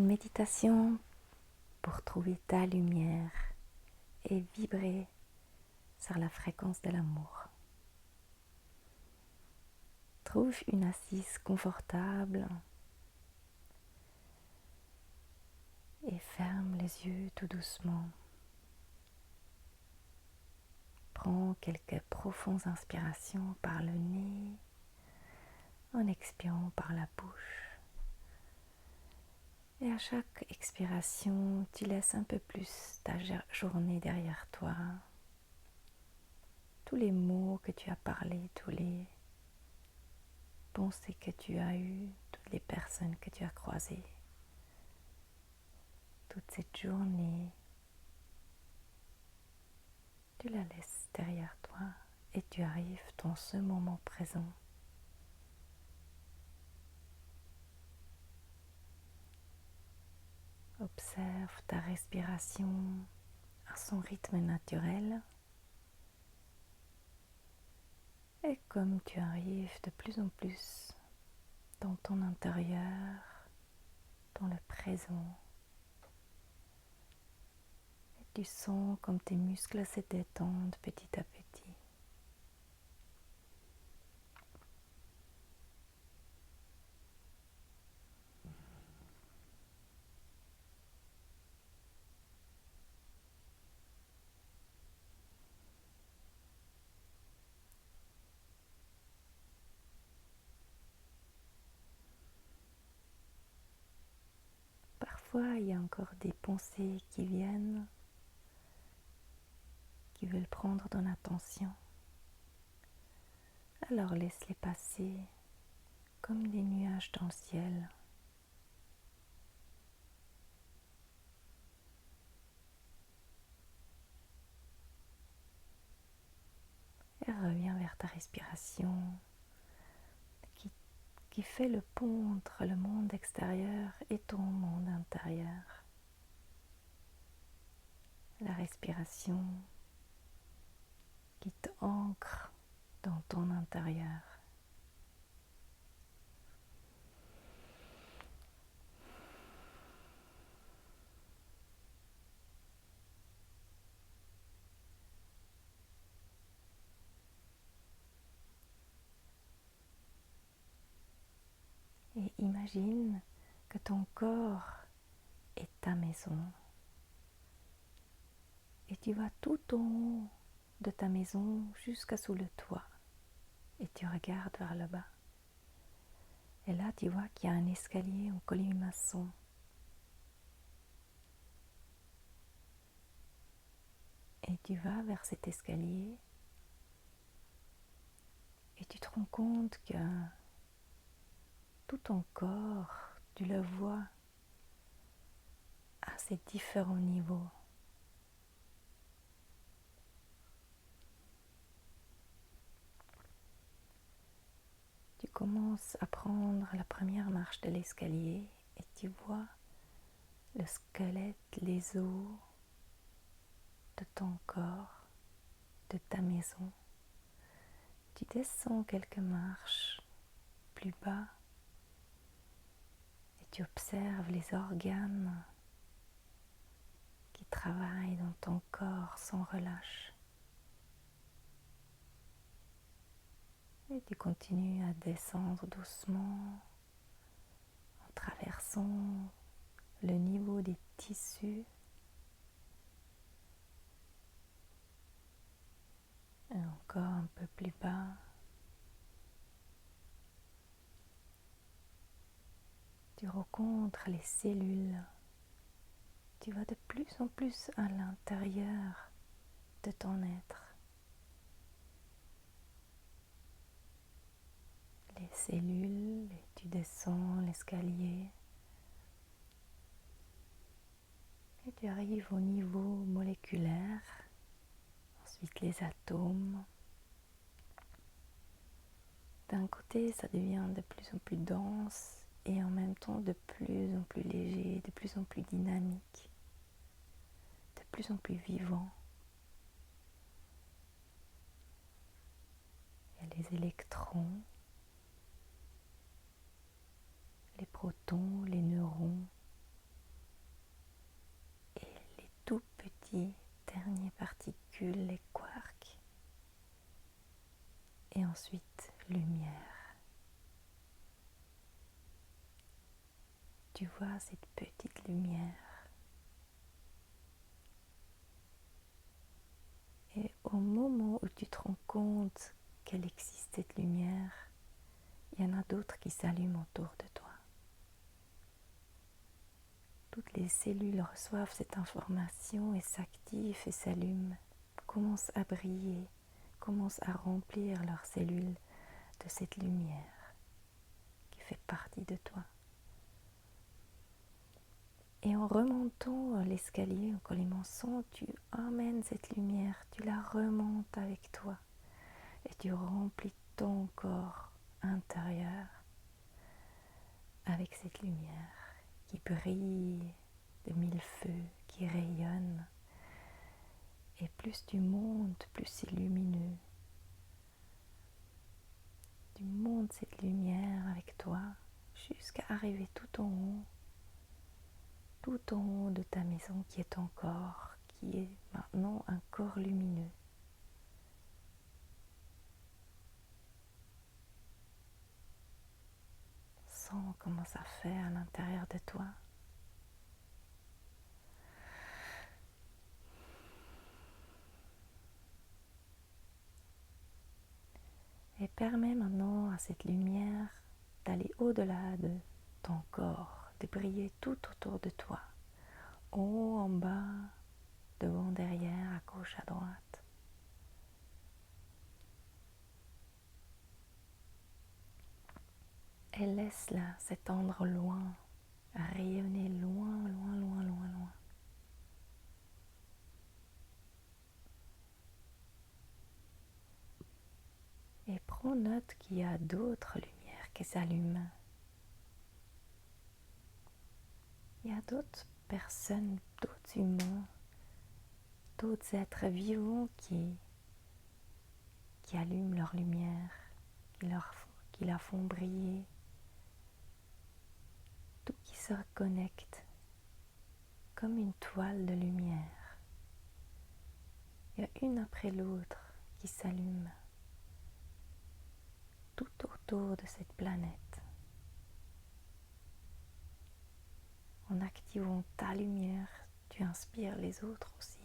Une méditation pour trouver ta lumière et vibrer sur la fréquence de l'amour. Trouve une assise confortable et ferme les yeux tout doucement. Prends quelques profondes inspirations par le nez en expirant par la bouche. Et à chaque expiration, tu laisses un peu plus ta journée derrière toi. Tous les mots que tu as parlé, tous les pensées que tu as eues, toutes les personnes que tu as croisées. Toute cette journée, tu la laisses derrière toi et tu arrives dans ce moment présent. Observe ta respiration à son rythme naturel. Et comme tu arrives de plus en plus dans ton intérieur, dans le présent, et tu sens comme tes muscles se détendent petit à petit. Parfois, il y a encore des pensées qui viennent, qui veulent prendre ton attention. Alors laisse-les passer comme des nuages dans le ciel. Et reviens vers ta respiration qui fait le pont entre le monde extérieur et ton monde intérieur. La respiration qui t'ancre dans ton intérieur. Et imagine que ton corps est ta maison. Et tu vas tout en haut de ta maison jusqu'à sous le toit. Et tu regardes vers le bas. Et là, tu vois qu'il y a un escalier en colimaçon. Et tu vas vers cet escalier et tu te rends compte que tout ton corps, tu le vois à ces différents niveaux. Tu commences à prendre la première marche de l'escalier et tu vois le squelette, les os de ton corps, de ta maison. Tu descends quelques marches plus bas et tu observes les organes qui travaillent dans ton corps sans relâche. Et tu continues à descendre doucement en traversant le niveau des tissus et encore un peu plus bas. Tu rencontres les cellules. Tu vas de plus en plus à l'intérieur de ton être. Les cellules, et tu descends l'escalier. Et tu arrives au niveau moléculaire. Ensuite les atomes. D'un côté, ça devient de plus en plus dense et en même temps de plus en plus léger, de plus en plus dynamique, de plus en plus vivant. Il y a les électrons, les protons, les neurones, petits dernières particules, les quarks. Et ensuite, lumière. Tu vois cette petite lumière. Et au moment où tu te rends compte qu'elle existe, cette lumière, il y en a d'autres qui s'allument autour de toi. Toutes les cellules reçoivent cette information et s'activent et s'allument, commencent à briller, commencent à remplir leurs cellules de cette lumière qui fait partie de toi. Et en remontant l'escalier, en commençant, tu emmènes cette lumière, tu la remontes avec toi et tu remplis ton corps intérieur avec cette lumière qui brille de mille feux, qui rayonne. Et plus tu montes, plus c'est lumineux. Tu montes cette lumière avec toi jusqu'à arriver tout en haut de ta maison qui est ton corps, qui est maintenant un corps lumineux. Sens comment ça fait à l'intérieur de toi. Et permets maintenant à cette lumière d'aller au-delà de ton corps, de briller tout autour de toi, en haut, en bas, devant, derrière, à gauche, à droite. Et laisse-la s'étendre loin, rayonner loin, loin, loin, loin, loin. Et prends note qu'il y a d'autres lumières qui s'allument. Il y a d'autres personnes, d'autres humains, d'autres êtres vivants qui allument leur lumière, qui la font briller. Tout qui se connecte comme une toile de lumière. Il y a une après l'autre qui s'allument tout autour de cette planète. En activant ta lumière, tu inspires les autres aussi.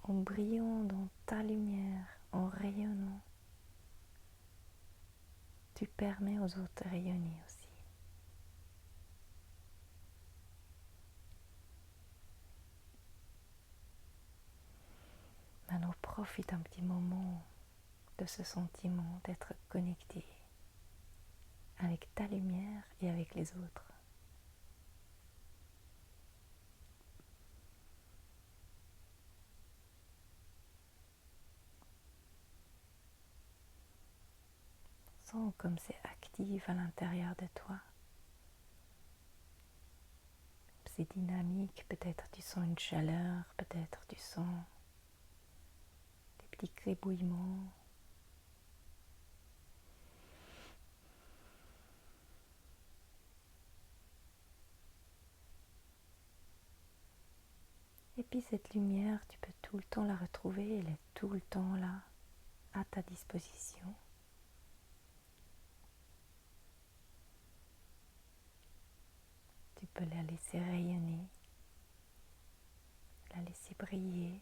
En brillant dans ta lumière, en rayonnant, tu permets aux autres de rayonner aussi. Maintenant, profite un petit moment de ce sentiment d'être connecté avec ta lumière et avec les autres. Sens comme c'est actif à l'intérieur de toi. C'est dynamique, peut-être tu sens une chaleur, peut-être tu sens des petits gribouillements. Et puis cette lumière, tu peux tout le temps la retrouver, elle est tout le temps là, à ta disposition. Tu peux la laisser rayonner, la laisser briller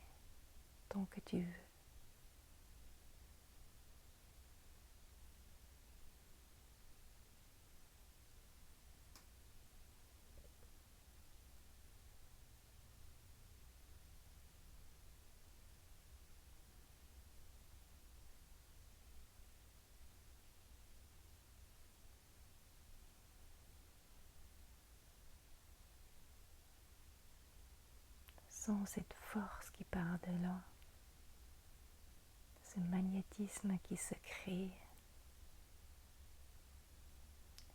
tant que tu veux. Sens cette force qui part de là, ce magnétisme qui se crée.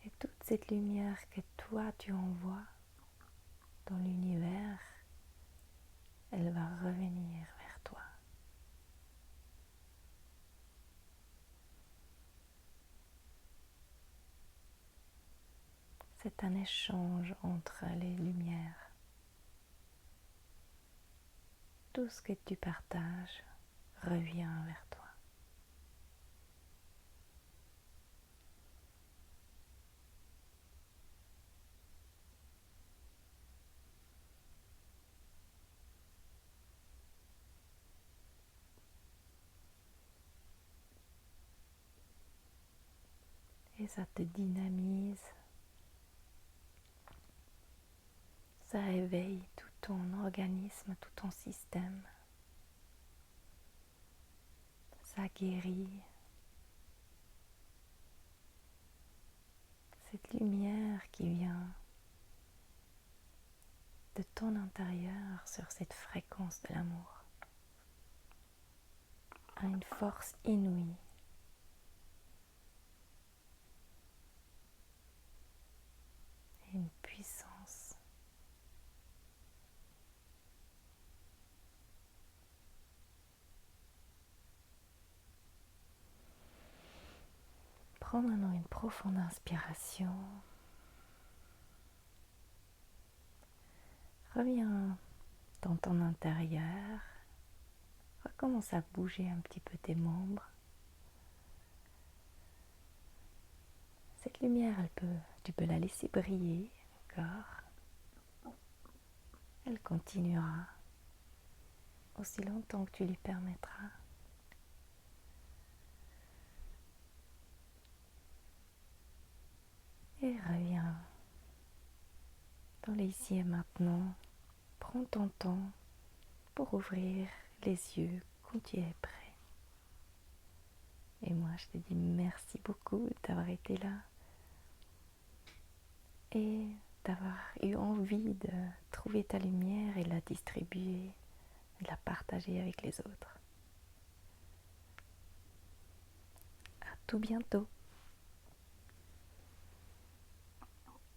Et toute cette lumière que toi tu envoies dans l'univers, elle va revenir vers toi. C'est un échange entre les lumières. Tout ce que tu partages revient vers toi. Et ça te dynamise, ça éveille tout ton organisme, tout ton système, ça guérit. Cette lumière qui vient de ton intérieur sur cette fréquence de l'amour a une force inouïe. Et une puissance. Prends maintenant une profonde inspiration. Reviens dans ton intérieur. Recommence à bouger un petit peu tes membres. Cette lumière, tu peux la laisser briller encore. Elle continuera aussi longtemps que tu lui permettras. Et reviens dans les ici et maintenant. Prends ton temps pour ouvrir les yeux quand tu es prêt. Et moi, je te dis merci beaucoup d'avoir été là et d'avoir eu envie de trouver ta lumière et la distribuer, de la partager avec les autres. À tout bientôt.